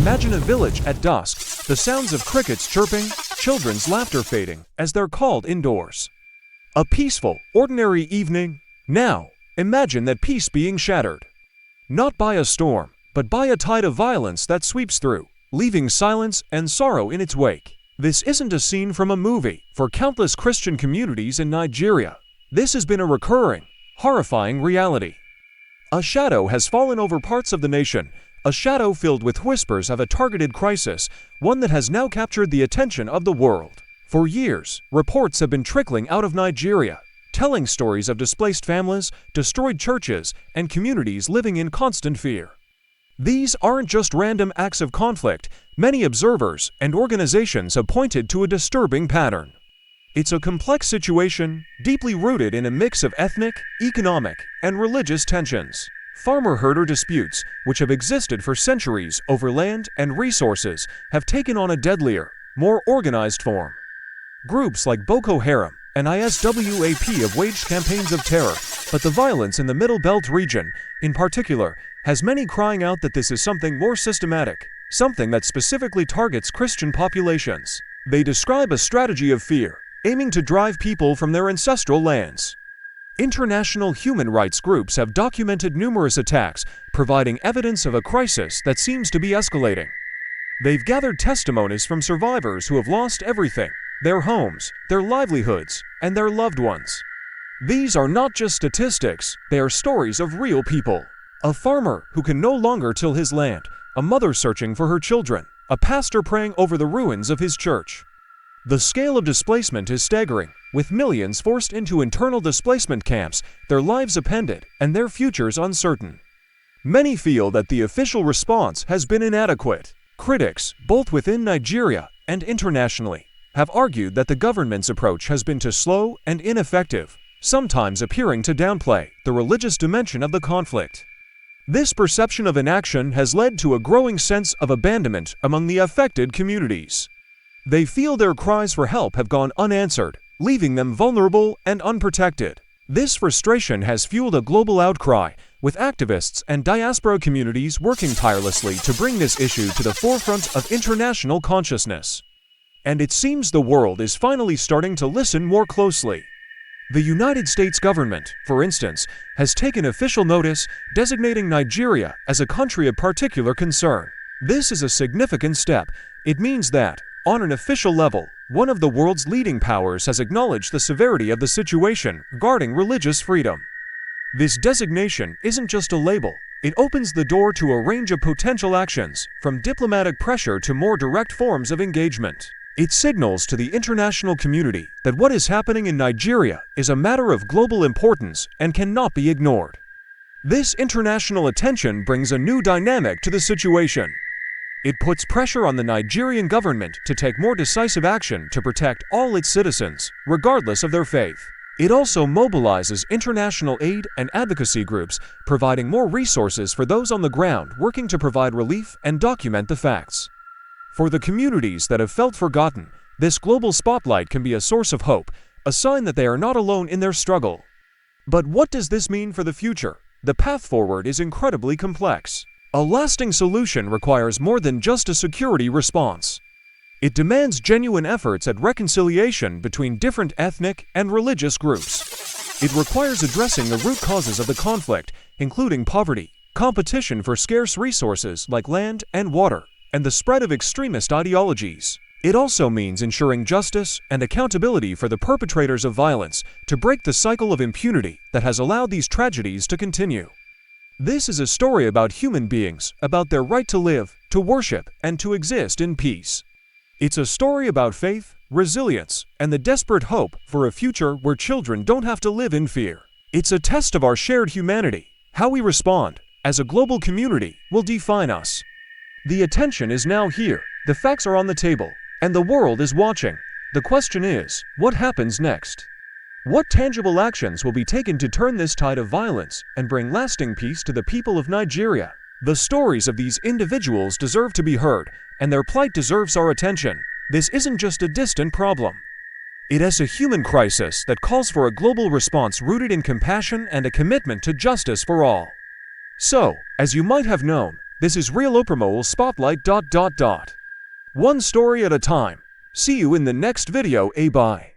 Imagine a village at dusk, the sounds of crickets chirping, children's laughter fading as they're called indoors. A peaceful, ordinary evening. Now, imagine that peace being shattered. Not by a storm, but by a tide of violence that sweeps through, leaving silence and sorrow in its wake. This isn't a scene from a movie. For countless Christian communities in Nigeria, this has been a recurring, horrifying reality. A shadow has fallen over parts of the nation, a shadow filled with whispers of a targeted crisis, one that has now captured the attention of the world. For years, reports have been trickling out of Nigeria, telling stories of displaced families, destroyed churches, and communities living in constant fear. These aren't just random acts of conflict. Many observers and organizations have pointed to a disturbing pattern. It's a complex situation, deeply rooted in a mix of ethnic, economic, and religious tensions. Farmer-herder disputes, which have existed for centuries over land and resources, have taken on a deadlier, more organized form. Groups like Boko Haram and ISWAP have waged campaigns of terror, but the violence in the Middle Belt region, in particular, has many crying out that this is something more systematic, something that specifically targets Christian populations. They describe a strategy of fear, aiming to drive people from their ancestral lands. International human rights groups have documented numerous attacks, providing evidence of a crisis that seems to be escalating. They've gathered testimonies from survivors who have lost everything: their homes, their livelihoods, and their loved ones. These are not just statistics, they are stories of real people. A farmer who can no longer till his land, a mother searching for her children, a pastor praying over the ruins of his church. The scale of displacement is staggering, with millions forced into internal displacement camps, their lives upended, and their futures uncertain. Many feel that the official response has been inadequate. Critics, both within Nigeria and internationally, have argued that the government's approach has been too slow and ineffective, sometimes appearing to downplay the religious dimension of the conflict. This perception of inaction has led to a growing sense of abandonment among the affected communities. They feel their cries for help have gone unanswered, leaving them vulnerable and unprotected. This frustration has fueled a global outcry, with activists and diaspora communities working tirelessly to bring this issue to the forefront of international consciousness. And it seems the world is finally starting to listen more closely. The United States government, for instance, has taken official notice, designating Nigeria as a country of particular concern. This is a significant step. It means that, on an official level, one of the world's leading powers has acknowledged the severity of the situation regarding religious freedom. This designation isn't just a label. It opens the door to a range of potential actions, from diplomatic pressure to more direct forms of engagement. It signals to the international community that what is happening in Nigeria is a matter of global importance and cannot be ignored. This international attention brings a new dynamic to the situation. It puts pressure on the Nigerian government to take more decisive action to protect all its citizens, regardless of their faith. It also mobilizes international aid and advocacy groups, providing more resources for those on the ground working to provide relief and document the facts. For the communities that have felt forgotten, this global spotlight can be a source of hope, a sign that they are not alone in their struggle. But what does this mean for the future? The path forward is incredibly complex. A lasting solution requires more than just a security response. It demands genuine efforts at reconciliation between different ethnic and religious groups. It requires addressing the root causes of the conflict, including poverty, competition for scarce resources like land and water, and the spread of extremist ideologies. It also means ensuring justice and accountability for the perpetrators of violence to break the cycle of impunity that has allowed these tragedies to continue. This is a story about human beings, about their right to live, to worship, and to exist in peace. It's a story about faith, resilience, and the desperate hope for a future where children don't have to live in fear. It's a test of our shared humanity. How we respond, as a global community, will define us. The attention is now here, the facts are on the table, and the world is watching. The question is, what happens next? What tangible actions will be taken to turn this tide of violence and bring lasting peace to the people of Nigeria? The stories of these individuals deserve to be heard, and their plight deserves our attention. This isn't just a distant problem. It is a human crisis that calls for a global response rooted in compassion and a commitment to justice for all. So, as you might have known, This is realOpprimo will spotlight ... One story at a time. See you in the next video. Bye.